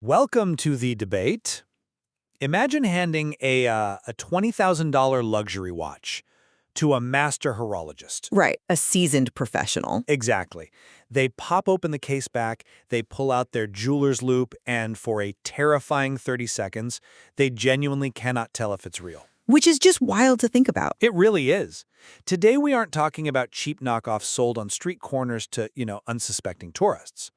Welcome to the debate. Imagine handing a $20,000 luxury watch to a master horologist. Right, a seasoned professional. Exactly. They pop open the case back, they pull out their jeweler's loop, and for a terrifying 30 seconds, they genuinely cannot tell if it's real. Which is just wild to think about. It really is. Today we aren't talking about cheap knockoffs sold on street corners to, unsuspecting tourists.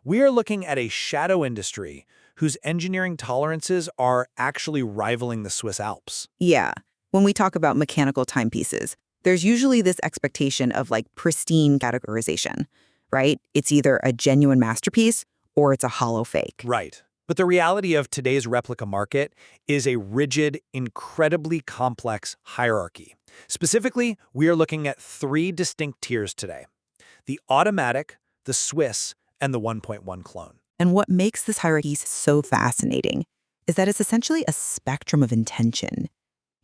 We are looking at a shadow industry whose engineering tolerances are actually rivaling the Swiss Alps. Yeah, when we talk about mechanical timepieces, there's usually this expectation of pristine categorization, right? It's either a genuine masterpiece or it's a hollow fake. Right. But the reality of today's replica market is a rigid, incredibly complex hierarchy. Specifically, we are looking at three distinct tiers today: the automatic, the Swiss, and the 1.1 clone. And what makes this hierarchy so fascinating is that it's essentially a spectrum of intention.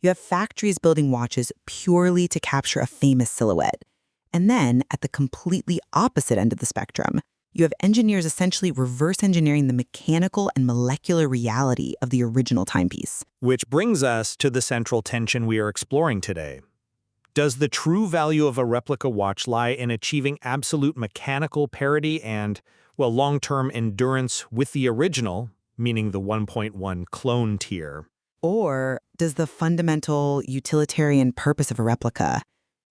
You have factories building watches purely to capture a famous silhouette. And then, at the completely opposite end of the spectrum, you have engineers essentially reverse engineering the mechanical and molecular reality of the original timepiece. Which brings us to the central tension we are exploring today. Does the true value of a replica watch lie in achieving absolute mechanical parity and, long-term endurance with the original, meaning the 1.1 clone tier? Or does the fundamental utilitarian purpose of a replica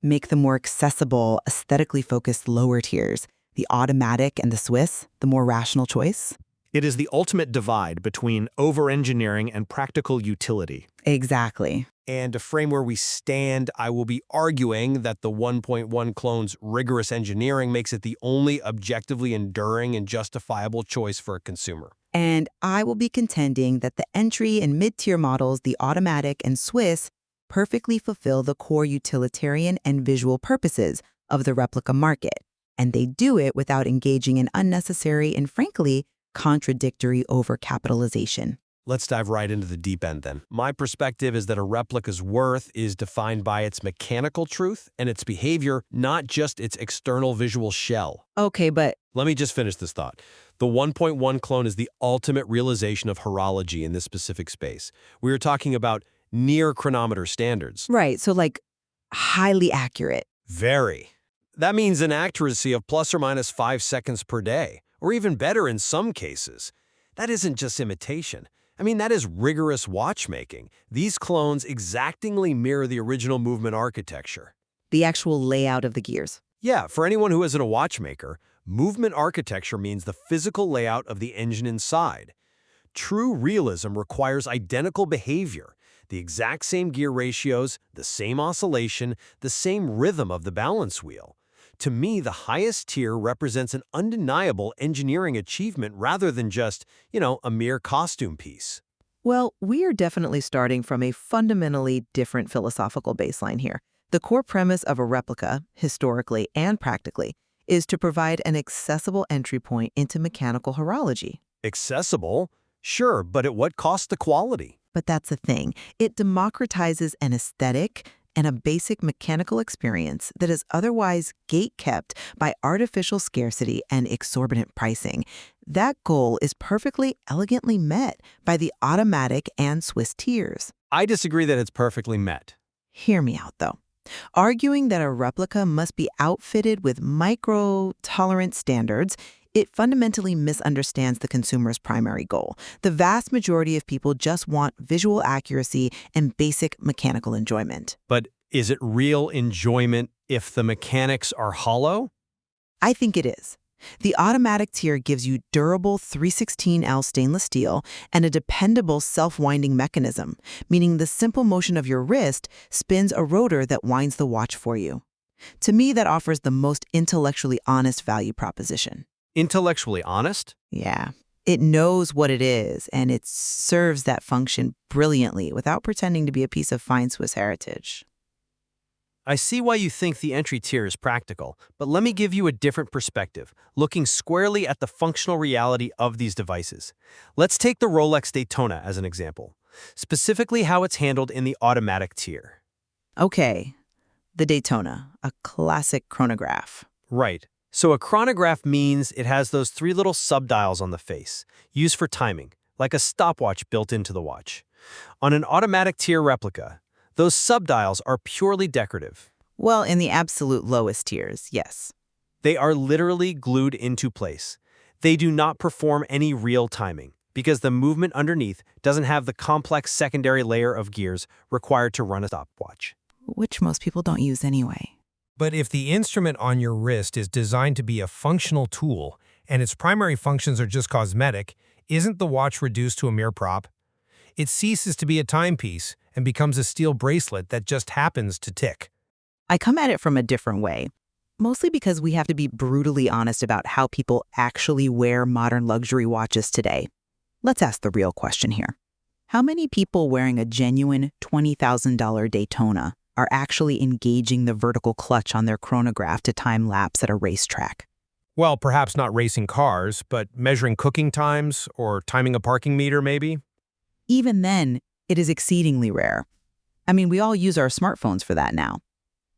make the more accessible, aesthetically focused lower tiers, the automatic and the Swiss, the more rational choice? It is the ultimate divide between over-engineering and practical utility. Exactly. And to frame where we stand, I will be arguing that the 1.1 clone's rigorous engineering makes it the only objectively enduring and justifiable choice for a consumer. And I will be contending that the entry and mid-tier models, the automatic and Swiss, perfectly fulfill the core utilitarian and visual purposes of the replica market. And they do it without engaging in unnecessary and, frankly, contradictory overcapitalization. Let's dive right into the deep end then. My perspective is that a replica's worth is defined by its mechanical truth and its behavior, not just its external visual shell. Okay, but Let me just finish this thought. The 1.1 clone is the ultimate realization of horology in this specific space. We are talking about near chronometer standards. right, so highly accurate. Very. That means an accuracy of plus or minus 5 seconds per day, or even better in some cases. That isn't just imitation. That is rigorous watchmaking. These clones exactingly mirror the original movement architecture. The actual layout of the gears. Yeah, for anyone who isn't a watchmaker, movement architecture means the physical layout of the engine inside. True realism requires identical behavior, the exact same gear ratios, the same oscillation, the same rhythm of the balance wheel. To me, the highest tier represents an undeniable engineering achievement rather than just, a mere costume piece. Well, we are definitely starting from a fundamentally different philosophical baseline here. The core premise of a replica, historically and practically, is to provide an accessible entry point into mechanical horology. Accessible? Sure, but at what cost to quality? But that's the thing. It democratizes an aesthetic and a basic mechanical experience that is otherwise gate-kept by artificial scarcity and exorbitant pricing. That goal is perfectly elegantly met by the automatic and Swiss tiers. I disagree that it's perfectly met. Hear me out, though. Arguing that a replica must be outfitted with micro-tolerant standards, it fundamentally misunderstands the consumer's primary goal. The vast majority of people just want visual accuracy and basic mechanical enjoyment. But is it real enjoyment if the mechanics are hollow? I think it is. The automatic tier gives you durable 316L stainless steel and a dependable self-winding mechanism, meaning the simple motion of your wrist spins a rotor that winds the watch for you. To me, that offers the most intellectually honest value proposition. Intellectually honest? Yeah. It knows what it is, and it serves that function brilliantly without pretending to be a piece of fine Swiss heritage. I see why you think the entry tier is practical, but let me give you a different perspective, looking squarely at the functional reality of these devices. Let's take the Rolex Daytona as an example, specifically how it's handled in the automatic tier. Okay, the Daytona, a classic chronograph. Right. So a chronograph means it has those three little subdials on the face, used for timing, like a stopwatch built into the watch. On an automatic tier replica, those subdials are purely decorative. Well, in the absolute lowest tiers, yes. They are literally glued into place. They do not perform any real timing, because the movement underneath doesn't have the complex secondary layer of gears required to run a stopwatch. Which most people don't use anyway. But if the instrument on your wrist is designed to be a functional tool and its primary functions are just cosmetic, isn't the watch reduced to a mere prop? It ceases to be a timepiece and becomes a steel bracelet that just happens to tick. I come at it from a different way, mostly because we have to be brutally honest about how people actually wear modern luxury watches today. Let's ask the real question here. How many people wearing a genuine $20,000 Daytona are actually engaging the vertical clutch on their chronograph to time lapse at a racetrack? Well, perhaps not racing cars, but measuring cooking times or timing a parking meter, maybe? Even then, it is exceedingly rare. I mean, we all use our smartphones for that now.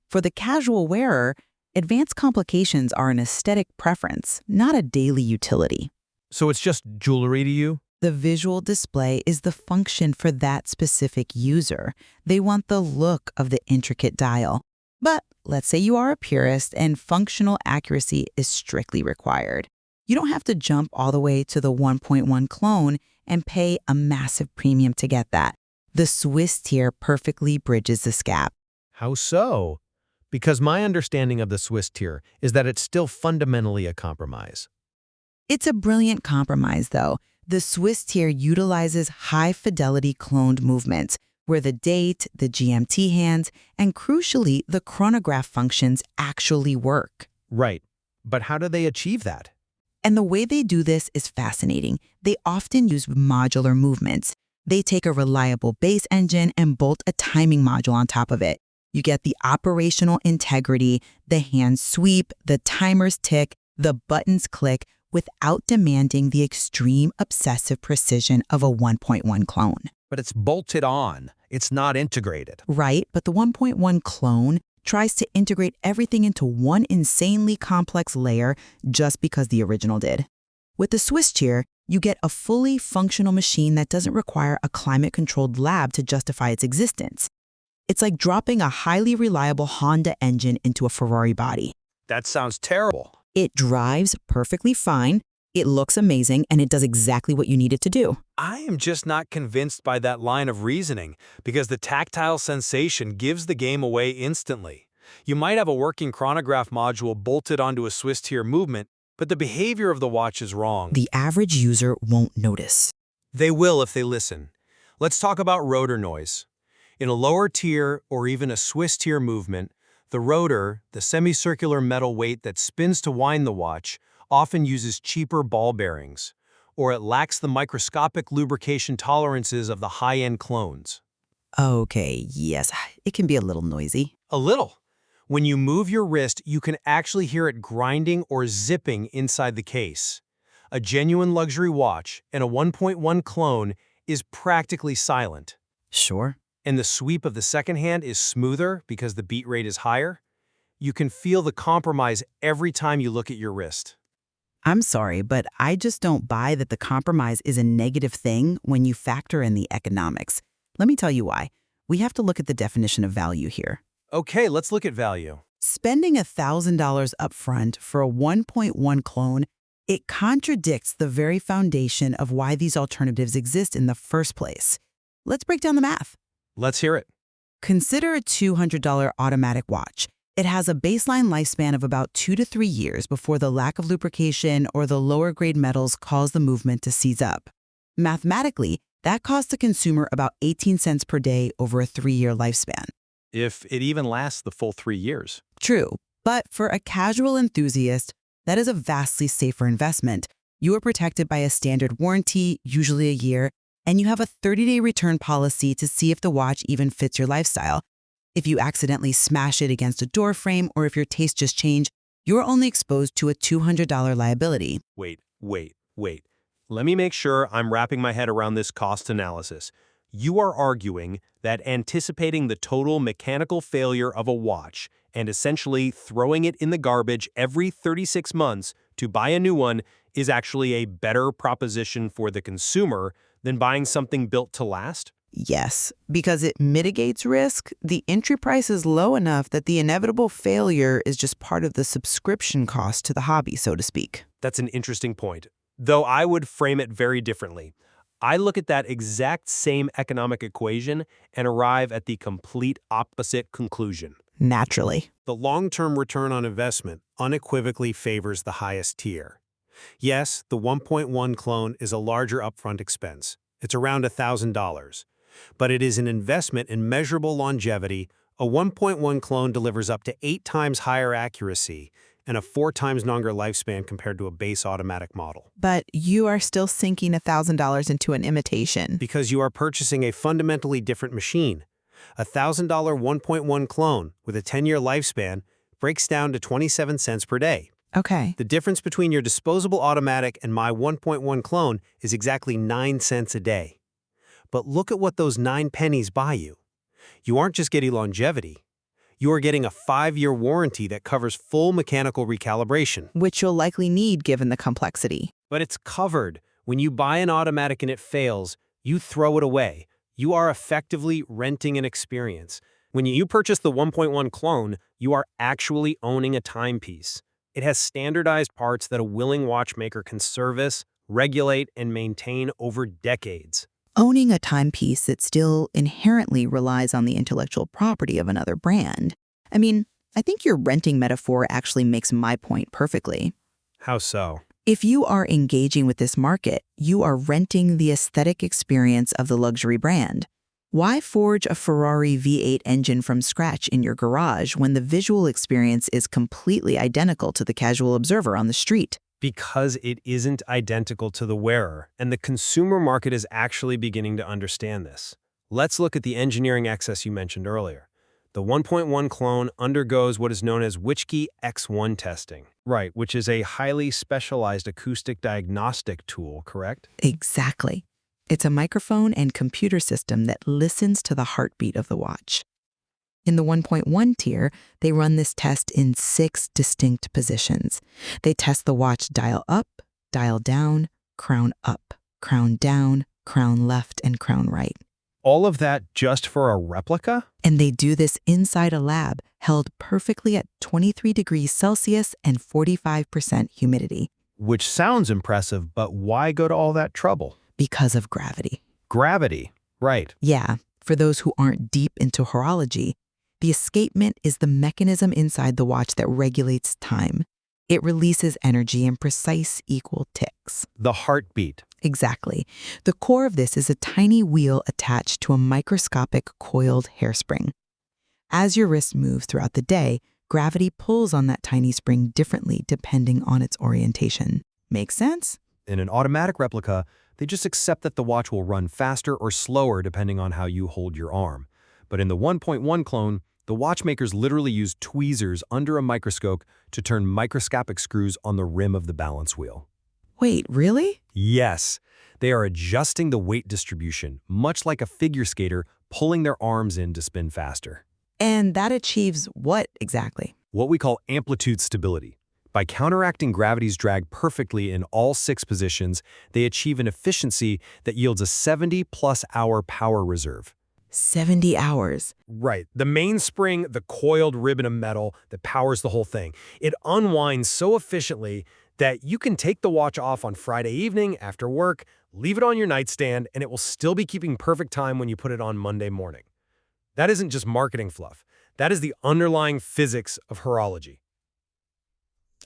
For the casual wearer, advanced complications are an aesthetic preference, not a daily utility. So it's just jewelry to you? The visual display is the function for that specific user. They want the look of the intricate dial. But let's say you are a purist and functional accuracy is strictly required. You don't have to jump all the way to the 1.1 clone and pay a massive premium to get that. The Swiss tier perfectly bridges this gap. How so? Because my understanding of the Swiss tier is that it's still fundamentally a compromise. It's a brilliant compromise, though. The Swiss tier utilizes high-fidelity cloned movements, where the date, the GMT hands, and crucially, the chronograph functions actually work. Right. But how do they achieve that? And the way they do this is fascinating. They often use modular movements. They take a reliable base engine and bolt a timing module on top of it. You get the operational integrity, the hands sweep, the timers tick, the buttons click, without demanding the extreme obsessive precision of a 1.1 clone. But it's bolted on. It's not integrated. Right, but the 1.1 clone tries to integrate everything into one insanely complex layer just because the original did. With the Swiss tier, you get a fully functional machine that doesn't require a climate-controlled lab to justify its existence. It's like dropping a highly reliable Honda engine into a Ferrari body. That sounds terrible. It drives perfectly fine, it looks amazing, and it does exactly what you need it to do. I am just not convinced by that line of reasoning, because the tactile sensation gives the game away instantly. You might have a working chronograph module bolted onto a Swiss tier movement, but the behavior of the watch is wrong. The average user won't notice. They will if they listen. Let's talk about rotor noise. In a lower tier or even a Swiss tier movement, the rotor, the semicircular metal weight that spins to wind the watch, often uses cheaper ball bearings, or it lacks the microscopic lubrication tolerances of the high-end clones. Okay, yes, it can be a little noisy. A little. When you move your wrist, you can actually hear it grinding or zipping inside the case. A genuine luxury watch and a 1.1 clone is practically silent. Sure. And the sweep of the second hand is smoother because the beat rate is higher. You can feel the compromise every time you look at your wrist. I'm sorry, but I just don't buy that the compromise is a negative thing when you factor in the economics. Let me tell you why. We have to look at the definition of value here. Okay, let's look at value. Spending $1,000 upfront for a 1.1 clone, it contradicts the very foundation of why these alternatives exist in the first place. Let's break down the math. Let's hear it. Consider a $200 automatic watch. It has a baseline lifespan of about 2 to 3 years before the lack of lubrication or the lower grade metals cause the movement to seize up. Mathematically, that costs the consumer about 18 cents per day over a 3-year lifespan. If it even lasts the full 3 years. True, but for a casual enthusiast, that is a vastly safer investment. You are protected by a standard warranty, usually a year, and you have a 30-day return policy to see if the watch even fits your lifestyle. If you accidentally smash it against a door frame or if your taste just changed, you're only exposed to a $200 liability. Wait. Let me make sure I'm wrapping my head around this cost analysis. You are arguing that anticipating the total mechanical failure of a watch and essentially throwing it in the garbage every 36 months to buy a new one is actually a better proposition for the consumer than buying something built to last? Yes, because it mitigates risk, the entry price is low enough that the inevitable failure is just part of the subscription cost to the hobby, so to speak. That's an interesting point, though I would frame it very differently. I look at that exact same economic equation and arrive at the complete opposite conclusion. Naturally. The long-term return on investment unequivocally favors the highest tier. Yes, the 1.1 clone is a larger upfront expense. It's around $1,000. But it is an investment in measurable longevity. A 1.1 clone delivers up to 8 times higher accuracy and a 4 times longer lifespan compared to a base automatic model. But you are still sinking $1,000 into an imitation. Because you are purchasing a fundamentally different machine. A $1,000 1.1 clone with a 10-year lifespan breaks down to 27 cents per day. Okay. The difference between your disposable automatic and my 1.1 clone is exactly 9 cents a day. But look at what those 9 pennies buy you. You aren't just getting longevity. You are getting a 5-year warranty that covers full mechanical recalibration. Which you'll likely need given the complexity. But it's covered. When you buy an automatic and it fails, you throw it away. You are effectively renting an experience. When you purchase the 1.1 clone, you are actually owning a timepiece. It has standardized parts that a willing watchmaker can service, regulate, and maintain over decades. Owning a timepiece that still inherently relies on the intellectual property of another brand. I mean, I think your renting metaphor actually makes my point perfectly. How so? If you are engaging with this market, you are renting the aesthetic experience of the luxury brand. Why forge a Ferrari V8 engine from scratch in your garage when the visual experience is completely identical to the casual observer on the street? Because it isn't identical to the wearer, and the consumer market is actually beginning to understand this. Let's look at the engineering excess you mentioned earlier. The 1.1 clone undergoes what is known as Witchkey X1 testing. Right, which is a highly specialized acoustic diagnostic tool, correct? Exactly. It's a microphone and computer system that listens to the heartbeat of the watch. In the 1.1 tier, they run this test in 6 distinct positions. They test the watch dial up, dial down, crown up, crown down, crown left, and crown right. All of that just for a replica? And they do this inside a lab held perfectly at 23 degrees Celsius and 45% humidity. Which sounds impressive, but why go to all that trouble? Because of gravity. Gravity, right. Yeah, for those who aren't deep into horology, the escapement is the mechanism inside the watch that regulates time. It releases energy in precise equal ticks. The heartbeat. Exactly. The core of this is a tiny wheel attached to a microscopic coiled hairspring. As your wrist moves throughout the day, gravity pulls on that tiny spring differently depending on its orientation. Make sense? In an automatic replica, they just accept that the watch will run faster or slower depending on how you hold your arm. But in the 1.1 clone, the watchmakers literally use tweezers under a microscope to turn microscopic screws on the rim of the balance wheel. Wait, really? Yes, they are adjusting the weight distribution, much like a figure skater pulling their arms in to spin faster. And that achieves what exactly? What we call amplitude stability. By counteracting gravity's drag perfectly in all 6 positions, they achieve an efficiency that yields a 70-plus hour power reserve. 70 hours. Right. The mainspring, the coiled ribbon of metal that powers the whole thing, it unwinds so efficiently that you can take the watch off on Friday evening after work, leave it on your nightstand, and it will still be keeping perfect time when you put it on Monday morning. That isn't just marketing fluff. That is the underlying physics of horology.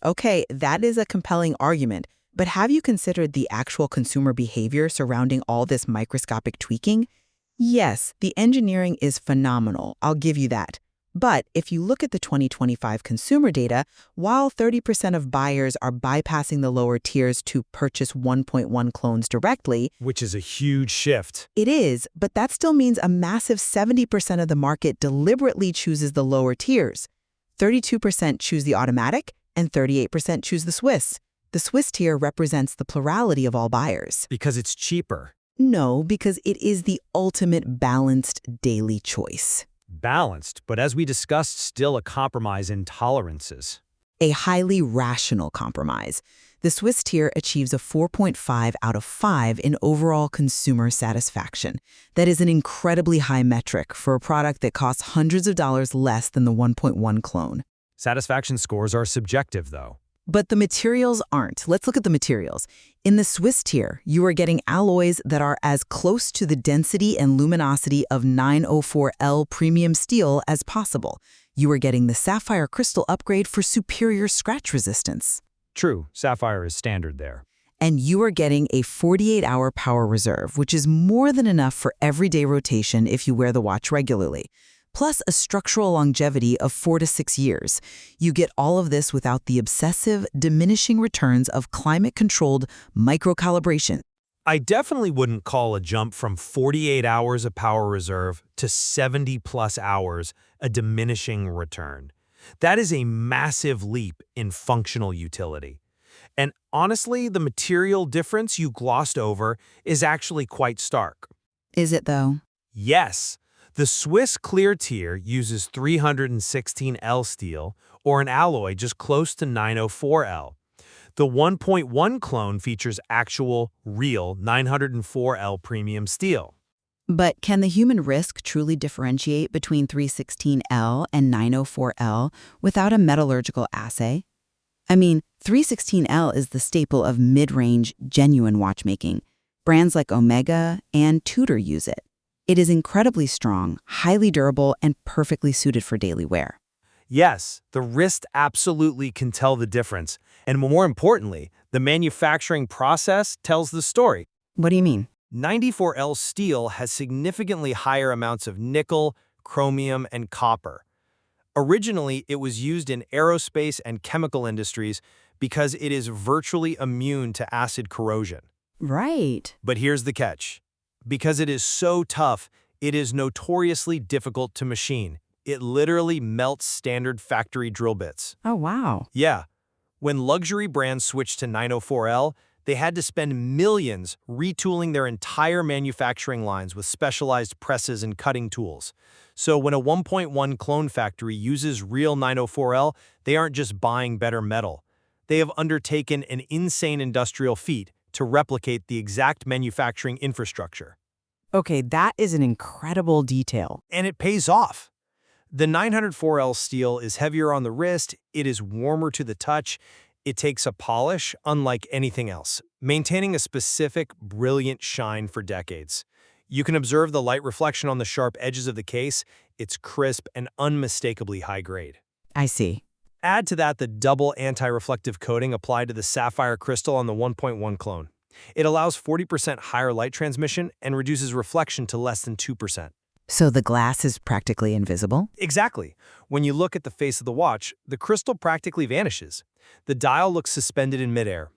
Okay, that is a compelling argument, but have you considered the actual consumer behavior surrounding all this microscopic tweaking? Yes, the engineering is phenomenal, I'll give you that. But if you look at the 2025 consumer data, while 30% of buyers are bypassing the lower tiers to purchase 1.1 clones directly, Which is a huge shift. it is, but that still means a massive 70% of the market deliberately chooses the lower tiers. 32% choose the automatic, and 38% choose the Swiss. The Swiss tier represents the plurality of all buyers. Because it's cheaper. No, because it is the ultimate balanced daily choice. Balanced, but as we discussed, still a compromise in tolerances. A highly rational compromise. The Swiss tier achieves a 4.5 out of 5 in overall consumer satisfaction. That is an incredibly high metric for a product that costs hundreds of dollars less than the 1.1 clone. Satisfaction scores are subjective, though. But the materials aren't. Let's look at the materials. In the Swiss tier, you are getting alloys that are as close to the density and luminosity of 904L premium steel as possible. You are getting the sapphire crystal upgrade for superior scratch resistance. True, sapphire is standard there. And you are getting a 48-hour power reserve, which is more than enough for everyday rotation if you wear the watch regularly. Plus a structural longevity of 4 to 6 years. You get all of this without the obsessive, diminishing returns of climate-controlled microcalibration. I definitely wouldn't call a jump from 48 hours of power reserve to 70-plus hours a diminishing return. That is a massive leap in functional utility. And honestly, the material difference you glossed over is actually quite stark. Is it, though? Yes. The Swiss Clear tier uses 316L steel, or an alloy just close to 904L. The 1.1 clone features actual, real 904L premium steel. But can the human wrist truly differentiate between 316L and 904L without a metallurgical assay? I mean, 316L is the staple of mid-range, genuine watchmaking. Brands like Omega and Tudor use it. It is incredibly strong, highly durable, and perfectly suited for daily wear. Yes, the wrist absolutely can tell the difference. And more importantly, the manufacturing process tells the story. What do you mean? 94L steel has significantly higher amounts of nickel, chromium, and copper. Originally, it was used in aerospace and chemical industries because it is virtually immune to acid corrosion. Right. But here's the catch. Because it is so tough, it is notoriously difficult to machine. It literally melts standard factory drill bits. Oh, wow. Yeah. When luxury brands switched to 904L, they had to spend millions retooling their entire manufacturing lines with specialized presses and cutting tools. So when a 1.1 clone factory uses real 904L, they aren't just buying better metal. They have undertaken an insane industrial feat to replicate the exact manufacturing infrastructure. Okay, that is an incredible detail. And it pays off. The 904L steel is heavier on the wrist, it is warmer to the touch, it takes a polish unlike anything else, maintaining a specific, brilliant shine for decades. You can observe the light reflection on the sharp edges of the case. It's crisp and unmistakably high grade. I see. Add to that the double anti-reflective coating applied to the sapphire crystal on the 1.1 clone. It allows 40% higher light transmission and reduces reflection to less than 2%. So the glass is practically invisible? Exactly. When you look at the face of the watch, the crystal practically vanishes. The dial looks suspended in midair.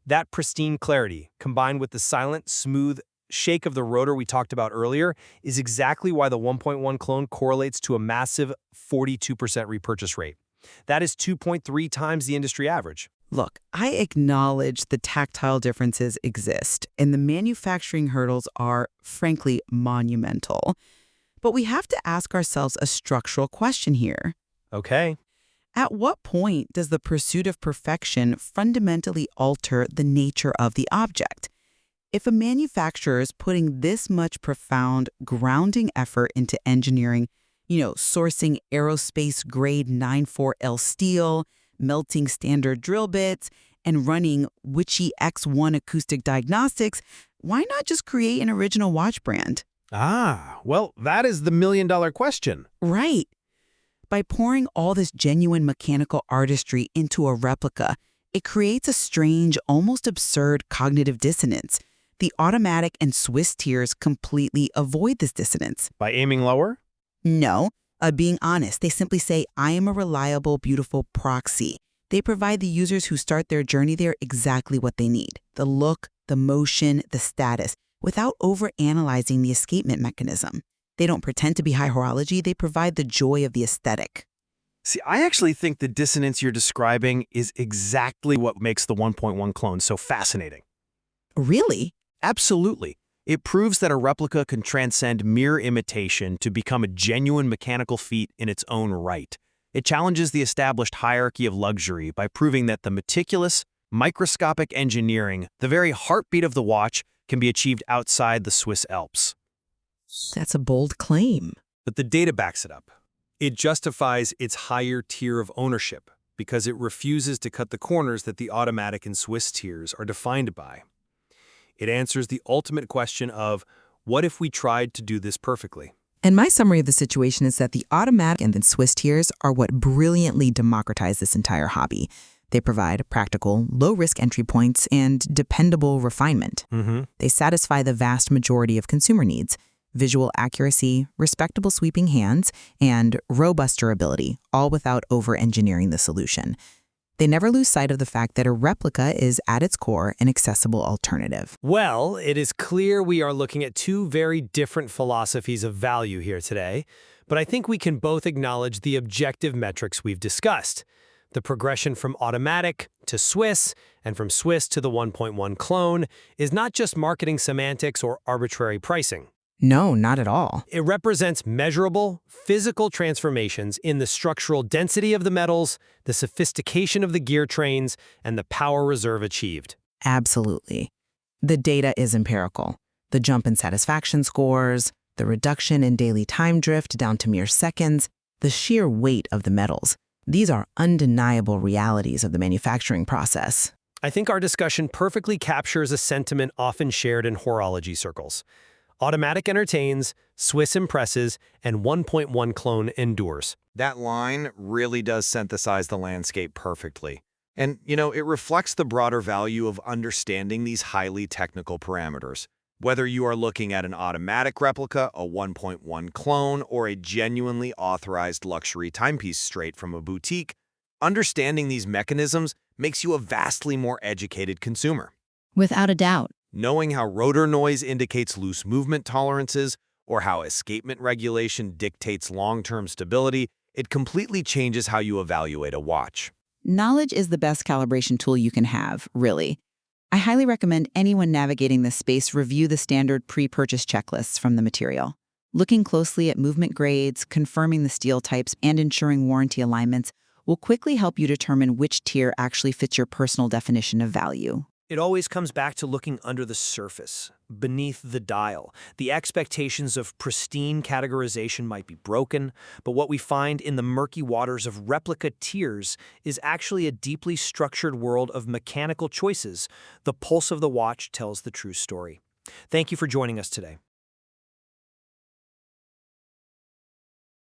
That pristine clarity, combined with the silent, smooth shake of the rotor we talked about earlier, is exactly why the 1.1 clone correlates to a massive 42% repurchase rate. That is 2.3 times the industry average. Look, I acknowledge the tactile differences exist, and the manufacturing hurdles are, frankly, monumental. But we have to ask ourselves a structural question here. Okay. At what point does the pursuit of perfection fundamentally alter the nature of the object? If a manufacturer is putting this much profound, grounding effort into engineering, sourcing aerospace-grade 94L steel, melting standard drill bits, and running witchy X1 acoustic diagnostics, why not just create an original watch brand? Ah, well, that is the million-dollar question. Right. By pouring all this genuine mechanical artistry into a replica, it creates a strange, almost absurd cognitive dissonance. The automatic and Swiss tiers completely avoid this dissonance. By aiming lower? No. Being honest, they simply say, I am a reliable, beautiful proxy. They provide the users who start their journey there exactly what they need. The look, the motion, the status, without overanalyzing the escapement mechanism. They don't pretend to be high horology, they provide the joy of the aesthetic. See, I actually think the dissonance you're describing is exactly what makes the 1.1 clone so fascinating. Really? Absolutely. It proves that a replica can transcend mere imitation to become a genuine mechanical feat in its own right. It challenges the established hierarchy of luxury by proving that the meticulous, microscopic engineering, the very heartbeat of the watch, can be achieved outside the Swiss Alps. That's a bold claim. But the data backs it up. It justifies its higher tier of ownership because it refuses to cut the corners that the automatic and Swiss tiers are defined by. It answers the ultimate question of, what if we tried to do this perfectly? And my summary of the situation is that the automatic and the Swiss tiers are what brilliantly democratize this entire hobby. They provide practical, low-risk entry points and dependable refinement. They satisfy the vast majority of consumer needs: visual accuracy, respectable sweeping hands, and robust durability, all without over-engineering the solution. They never lose sight of the fact that a replica is, at its core, an accessible alternative. Well, it is clear we are looking at two very different philosophies of value here today, but I think we can both acknowledge the objective metrics we've discussed. The progression from automatic to Swiss, and from Swiss to the 1.1 clone, is not just marketing semantics or arbitrary pricing. No, not at all. It represents measurable, physical transformations in the structural density of the metals, the sophistication of the gear trains, and the power reserve achieved. Absolutely. The data is empirical. The jump in satisfaction scores, the reduction in daily time drift down to mere seconds, the sheer weight of the metals. These are undeniable realities of the manufacturing process. I think our discussion perfectly captures a sentiment often shared in horology circles. Automatic entertains, Swiss impresses, and 1.1 clone endures. That line really does synthesize the landscape perfectly. And, it reflects the broader value of understanding these highly technical parameters. Whether you are looking at an automatic replica, a 1.1 clone, or a genuinely authorized luxury timepiece straight from a boutique, understanding these mechanisms makes you a vastly more educated consumer. Without a doubt. Knowing how rotor noise indicates loose movement tolerances or how escapement regulation dictates long-term stability, it completely changes how you evaluate a watch. Knowledge is the best calibration tool you can have, really. I highly recommend anyone navigating this space review the standard pre-purchase checklists from the material. Looking closely at movement grades, confirming the steel types, and ensuring warranty alignments will quickly help you determine which tier actually fits your personal definition of value. It always comes back to looking under the surface, beneath the dial. The expectations of pristine categorization might be broken, but what we find in the murky waters of replica tiers is actually a deeply structured world of mechanical choices. The pulse of the watch tells the true story. Thank you for joining us today.